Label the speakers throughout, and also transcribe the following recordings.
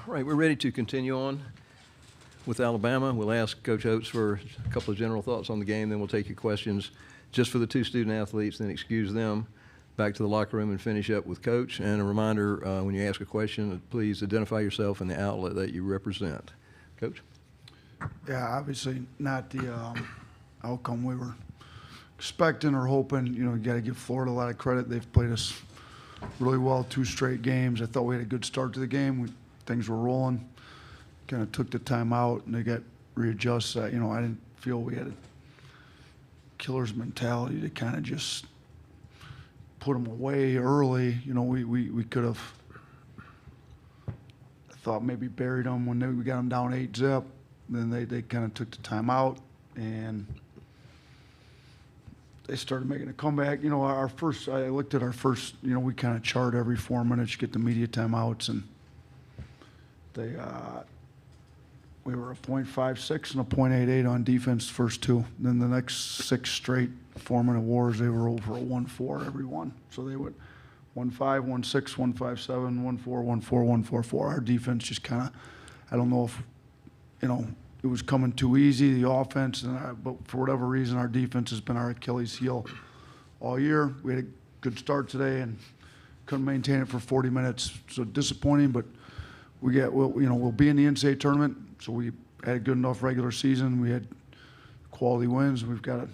Speaker 1: All right, we're ready to continue on with Alabama. We'll ask Coach Oats for a couple of general thoughts on the game, then we'll take your questions just for the two student athletes, then excuse them back to the locker room and finish up with Coach. And a reminder, when you ask a question, please identify yourself and the outlet that you represent. Coach?
Speaker 2: Yeah, obviously not the outcome we were expecting or hoping. You know, you got to give Florida a lot of credit. They've played us really well 2 straight games. I thought we had a good start to the game. Things were rolling. Kind of took the time out, and they got readjusted. You know, I didn't feel we had a killer's mentality to kind of just put them away early. You know, we could have, I thought, maybe buried them when we got them down 8-zip. Then they kind of took the time out, and they started making a comeback. You know, I looked at our first, you know, we kind of chart every 4 minutes, you get the media timeouts, and we were a .56 and a .88 on defense first 2. Then the next 6 straight 4-minute wars, they were over a 1-4 every one. So they went 1-5, 1-6, 1-5-7, 1-4, 1-4, 1-4-4. Our defense just kind of, I don't know if, you know, it was coming too easy, the offense, but for whatever reason, our defense has been our Achilles heel all year. We had a good start today and couldn't maintain it for 40 minutes. So disappointing, but we'll be in the NCAA tournament. So we had a good enough regular season. We had quality wins. We've got a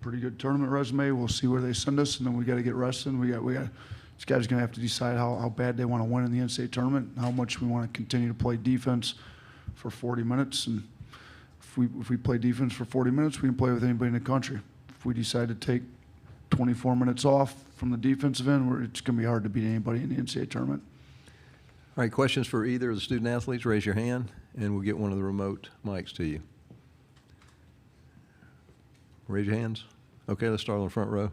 Speaker 2: pretty good tournament resume. We'll see where they send us, and then we got to get rested. These guys are going to have to decide how bad they want to win in the NCAA tournament, how much we want to continue to play defense for 40 minutes. And if we play defense for 40 minutes, we can play with anybody in the country. If we decide to take 24 minutes off from the defensive end, it's going to be hard to beat anybody in the NCAA tournament.
Speaker 1: All right, questions for either of the student athletes, raise your hand, and we'll get one of the remote mics to you. Raise your hands. Okay, let's start on the front row.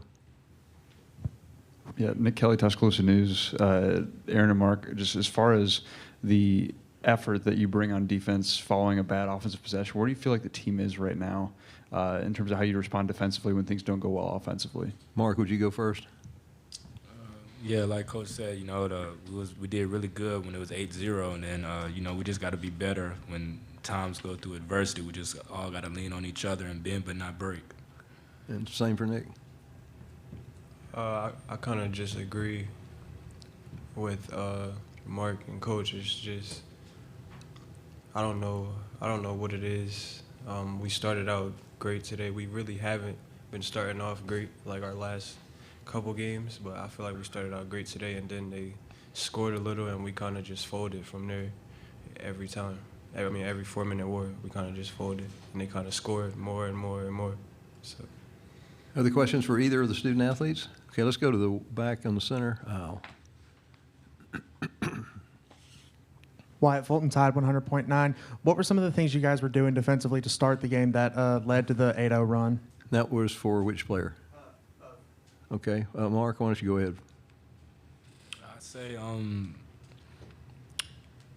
Speaker 3: Yeah, Nick Kelly, Tuscaloosa News. Aaron and Mark, just as far as the effort that you bring on defense following a bad offensive possession, where do you feel like the team is right now in terms of how you respond defensively when things don't go well offensively?
Speaker 1: Mark, would you go first?
Speaker 4: Yeah, like Coach said, you know, we did really good when it was 8-0, and then, you know, we just got to be better when times go through adversity. We just all got to lean on each other and bend but not break.
Speaker 1: And same for Nick.
Speaker 5: I kind of just agree with Mark and Coach. It's just I don't know what it is. We started out great today. We really haven't been starting off great like our last couple games, but I feel like we started out great today, and then they scored a little, and we kind of just folded from there every time. I mean, every 4-minute war, we kind of just folded, and they kind of scored more and more and more. So,
Speaker 1: Other questions for either of the student athletes? Okay, let's go to the back on the center aisle.
Speaker 6: Wyatt Fulton, Tide 100.9. What were some of the things you guys were doing defensively to start the game that led to the 8-0 run?
Speaker 1: That was for which player? Okay, Mark, why don't you go ahead?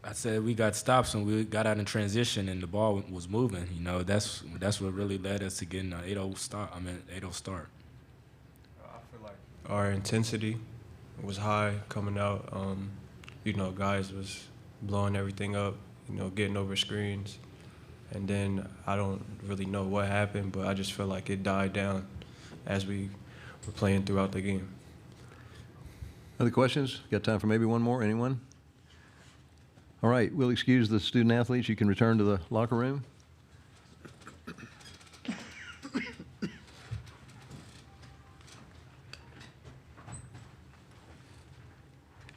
Speaker 4: I'd say we got stops and we got out in transition and the ball was moving. You know, that's what really led us to getting an 8-0 start. I feel
Speaker 5: like our intensity was high coming out. You know, guys was blowing everything up, you know, getting over screens. And then I don't really know what happened, but I just feel like it died down as we were playing throughout the game.
Speaker 1: Other questions? Got time for maybe one more? Anyone? All right, we'll excuse the student athletes. You can return to the locker room.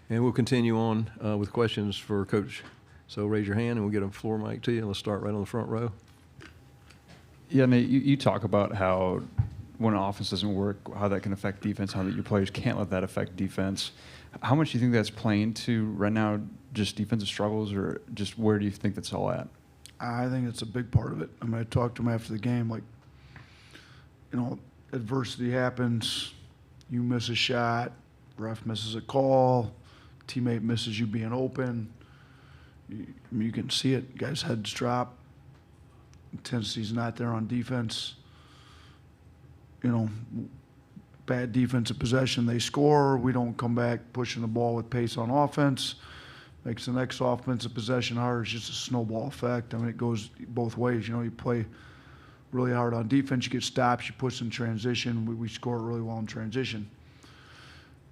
Speaker 1: And we'll continue on with questions for Coach. So raise your hand and we'll get a floor mic to you. Let's start right on the front row.
Speaker 3: Yeah, Nate, you talk about how when an offense doesn't work, how that can affect defense, how that your players can't let that affect defense. How much do you think that's playing to right now just defensive struggles, or just where do you think that's all at?
Speaker 2: I think it's a big part of it. I mean, I talked to him after the game, like, you know, adversity happens, you miss a shot, ref misses a call, teammate misses you being open. You can see it, guys' heads drop, intensity's not there on defense. You know, bad defensive possession, they score, we don't come back pushing the ball with pace on offense. makes the next offensive possession harder. It's just a snowball effect. I mean, it goes both ways. You know, you play really hard on defense, you get stops, you push in transition. We score really well in transition.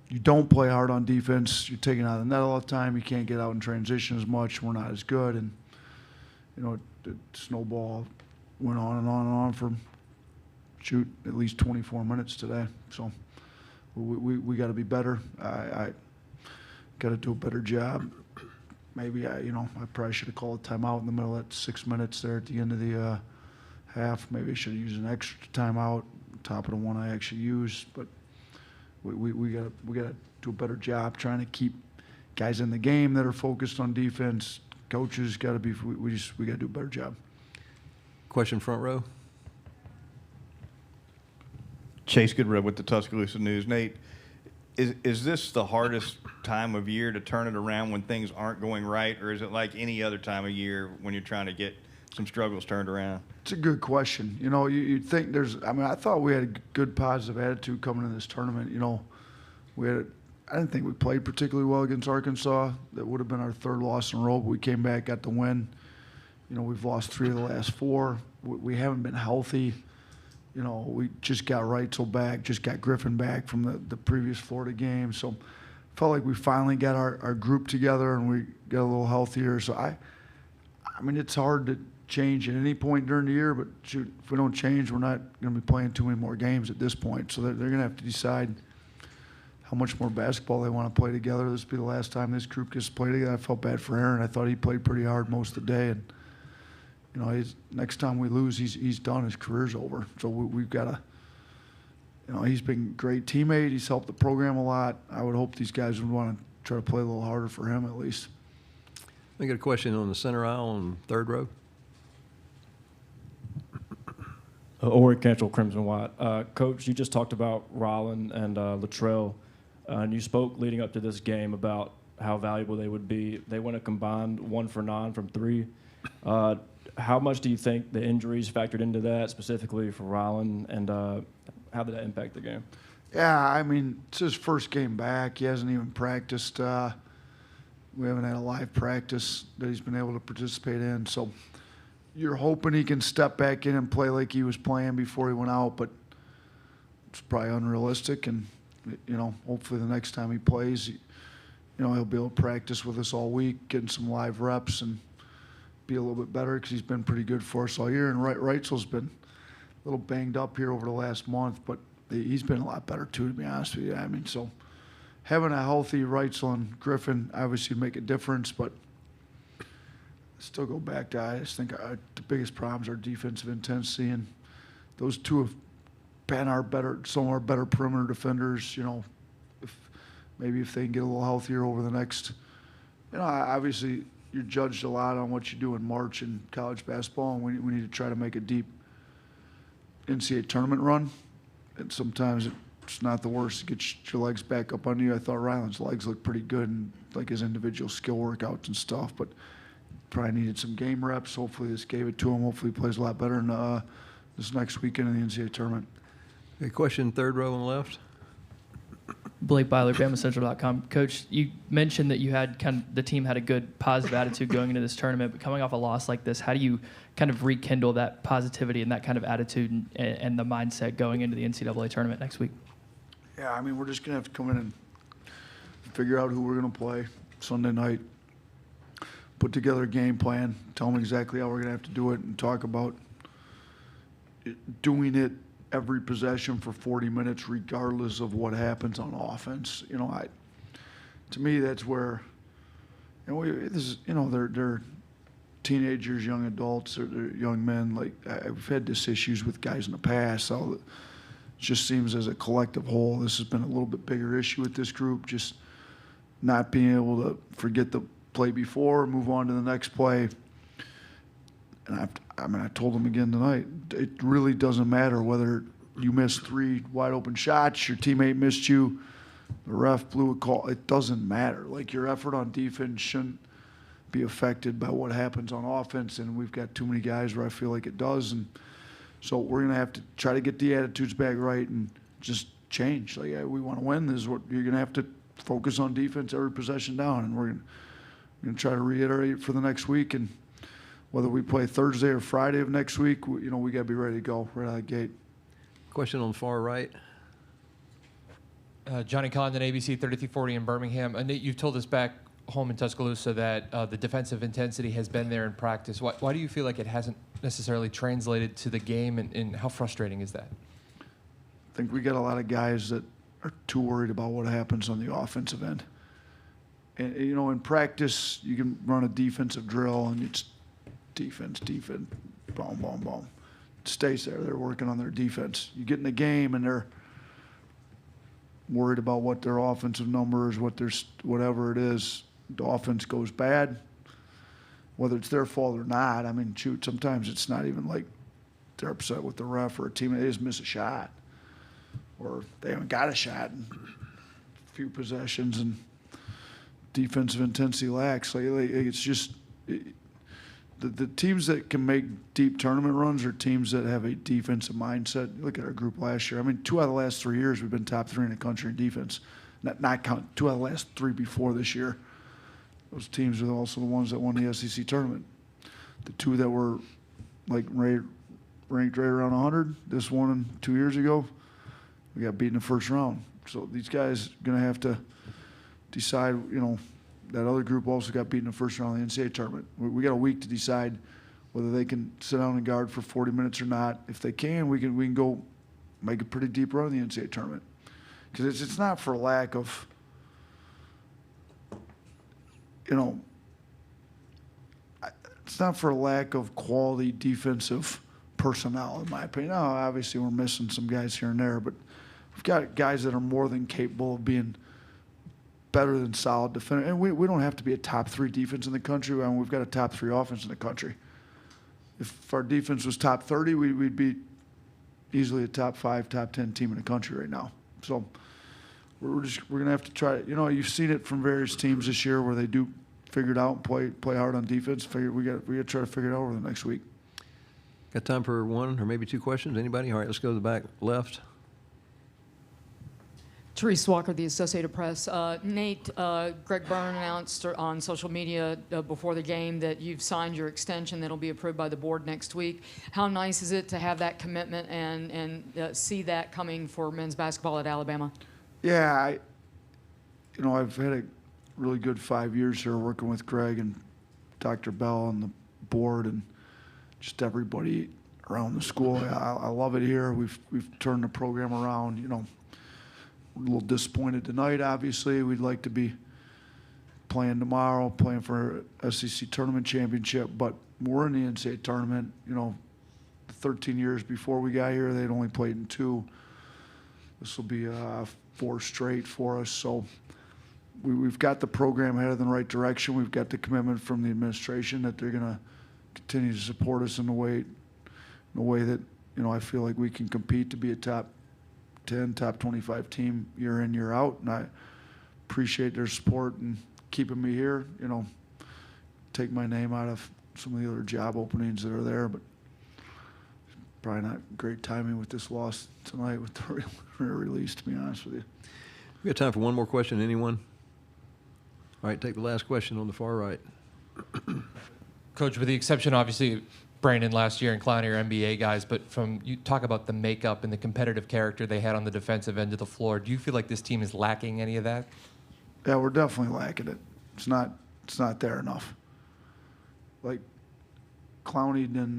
Speaker 2: You don't play hard on defense, you're taking out of the net all the time, you can't get out in transition as much, we're not as good. And, you know, the snowball went on and on and on for, shoot, at least 24 minutes today. So we got to be better. I got to do a better job. Maybe I probably should have called a timeout in the middle of that 6 minutes there at the end of the half. Maybe I should have used an extra timeout, top of the one I actually used. But we got to do a better job trying to keep guys in the game that are focused on defense. Coaches got to be. We got to do a better job.
Speaker 1: Question front row.
Speaker 7: Chase Goodrub with the Tuscaloosa News. Nate, is this the hardest time of year to turn it around when things aren't going right, or is it like any other time of year when you're trying to get some struggles turned around? It's
Speaker 2: a good question. You know, you'd think I thought we had a good positive attitude coming into this tournament. You know, I didn't think we played particularly well against Arkansas. That would have been our third loss in a row, but we came back, got the win. You know, we've lost 3 of the last 4. We haven't been healthy. You know, we just got Reitzel back, just got Griffin back from the previous Florida game. So felt like we finally got our group together and we got a little healthier. So I mean, it's hard to change at any point during the year, but shoot, if we don't change, we're not going to be playing too many more games at this point. So they're going to have to decide how much more basketball they want to play together. This will be the last time this group gets to play together. I felt bad for Aaron. I thought he played pretty hard most of the day. And, you know, next time we lose, he's done. His career's over. So we've got to, you know, he's been a great teammate. He's helped the program a lot. I would hope these guys would want to try to play a little harder for him at least.
Speaker 1: I got a question on the center aisle on third row.
Speaker 8: Ori Cantrell, Crimson White. Coach, you just talked about Rollin and Luttrell, and you spoke leading up to this game about how valuable they would be. They went a combined 1 for 9 from 3. How much do you think the injuries factored into that, specifically for Rollin, and how did that impact the game?
Speaker 2: Yeah, I mean, it's his first game back. He hasn't even practiced. We haven't had a live practice that he's been able to participate in. So you're hoping he can step back in and play like he was playing before he went out, but it's probably unrealistic. And, you know, hopefully the next time he plays, you know, he'll be able to practice with us all week, getting some live reps and be a little bit better because he's been pretty good for us all year. And Reitzel's been a little banged up here over the last month, but he's been a lot better too, to be honest with you. I mean, so having a healthy Reitzel and Griffin obviously would make a difference, but still go back to, I just think the biggest problems are defensive intensity, and those two have been some of our better perimeter defenders. You know, maybe if they can get a little healthier over the next, you know, obviously you're judged a lot on what you do in March in college basketball, and we need to try to make a deep NCAA tournament run, and sometimes it's not the worst to get your legs back up under you. I thought Ryland's legs looked pretty good, and like his individual skill workouts and stuff, but probably needed some game reps. Hopefully this gave it to him. Hopefully he plays a lot better in this next weekend in the NCAA tournament.
Speaker 1: A question third row on the left.
Speaker 9: Blake Byler, BamaCentral.com. Coach, you mentioned that you had the team had a good positive attitude going into this tournament, but coming off a loss like this, how do you kind of rekindle that positivity and that kind of attitude and the mindset going into the NCAA tournament next week?
Speaker 2: Yeah, I mean, we're just going to have to come in and figure out who we're going to play Sunday night, put together a game plan, tell them exactly how we're going to have to do it, and talk about doing it every possession for 40 minutes regardless of what happens on offense. You know, to me, that's where, you know, they're teenagers, young adults, they're young men. Like, I've had this issues with guys in the past. So it just seems as a collective whole, this has been a little bit bigger issue with this group, just not being able to forget the play before, move on to the next play. And I told them again tonight, it really doesn't matter whether you missed 3 wide open shots, your teammate missed you, the ref blew a call. It doesn't matter. Like, your effort on defense shouldn't be affected by what happens on offense, and we've got too many guys where I feel like it does. And so we're going to have to try to get the attitudes back right and just change. Like, we want to win. This is what you're going to have to focus on defense every possession down, and we're going to try to reiterate for the next week, and whether we play Thursday or Friday of next week, we got to be ready to go right out of the gate.
Speaker 1: Question on the far right.
Speaker 10: Johnny Condon, ABC 3340 in Birmingham. Nate, you've told us back home in Tuscaloosa that the defensive intensity has been there in practice. Why do you feel like it hasn't necessarily translated to the game, and how frustrating is that?
Speaker 2: I think we got a lot of guys that are too worried about what happens on the offensive end. And, in practice, you can run a defensive drill, and it's defense, boom, boom, boom. It stays there. They're working on their defense. You get in the game, and they're worried about what their offensive numbers, whatever it is. The offense goes bad, whether it's their fault or not. I mean, shoot, sometimes it's not even like they're upset with the ref or a team. They just miss a shot, or they haven't got a shot in a few possessions, and defensive intensity lacks. It's just the teams that can make deep tournament runs are teams that have a defensive mindset. Look at our group last year. I mean, 2 out of the last 3 years we've been top 3 in the country in defense. Not count 2 out of the last 3 before this year. Those teams are also the ones that won the SEC tournament. The 2 that were ranked right around 100, this one 2 years ago, we got beat in the first round. So these guys are going to have to decide, that other group also got beat in the first round of the NCAA tournament. We got a week to decide whether they can sit down and guard for 40 minutes or not. If they can, we can go make a pretty deep run in the NCAA tournament. Because it's not for lack of, it's not for lack of quality defensive personnel, in my opinion. Now, obviously, we're missing some guys here and there, but we've got guys that are more than capable of being better than solid defender. And we don't have to be a top 3 defense in the country. I mean, we've got a top 3 offense in the country. If our defense was top 30, we'd be easily a top 5, top 10 team in the country right now. So we're going to have to try. You've seen it from various teams this year where they do figure it out and play hard on defense. We got to try to figure it out over the next week.
Speaker 1: Got time for 1 or maybe 2 questions? Anybody? All right, let's go to the back left.
Speaker 11: Therese Walker, The Associated Press. Nate, Greg Byrne announced on social media before the game that you've signed your extension that'll be approved by the board next week. How nice is it to have that commitment and see that coming for men's basketball at Alabama?
Speaker 2: Yeah, I've had a really good 5 years here working with Greg and Dr. Bell and the board and just everybody around the school. I love it here. We've turned the program around, a little disappointed tonight, obviously. We'd like to be playing tomorrow, playing for SEC tournament championship, but we're in the NCAA tournament. 13 years before we got here, they'd only played in 2. This will be 4 straight for us. So we've got the program headed in the right direction. We've got the commitment from the administration that they're going to continue to support us in a way that, I feel like we can compete to be a top 10, top 25 team year in, year out, and I appreciate their support and keeping me here. Take my name out of some of the other job openings that are there, but probably not great timing with this loss tonight with the release, to be honest with you.
Speaker 1: We got time for 1 more question. Anyone? All right, take the last question on the far right.
Speaker 10: Coach, with the exception, obviously, Brandon last year and Clowney are NBA guys, but you talk about the makeup and the competitive character they had on the defensive end of the floor. Do you feel like this team is lacking any of that?
Speaker 2: Yeah, we're definitely lacking it. It's not there enough. Like, Clowney didn't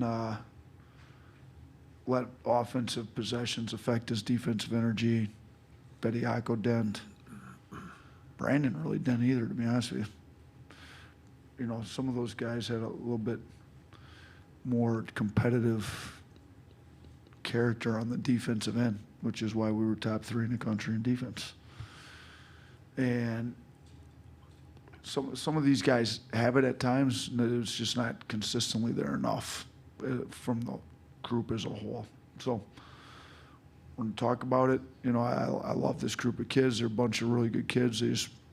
Speaker 2: let offensive possessions affect his defensive energy. Bediako didn't. Brandon really didn't either, to be honest with you. Some of those guys had a little bit more competitive character on the defensive end, which is why we were top 3 in the country in defense. And some of these guys have it at times, and it's just not consistently there enough from the group as a whole. So we're going to talk about it. I love this group of kids. They're a bunch of really good kids.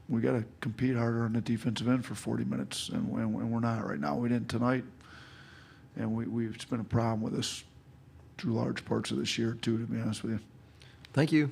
Speaker 2: We got to compete harder on the defensive end for 40 minutes, and we're not right now. We didn't tonight. And it's been a problem with us through large parts of this year, too, to be honest with you.
Speaker 1: Thank you.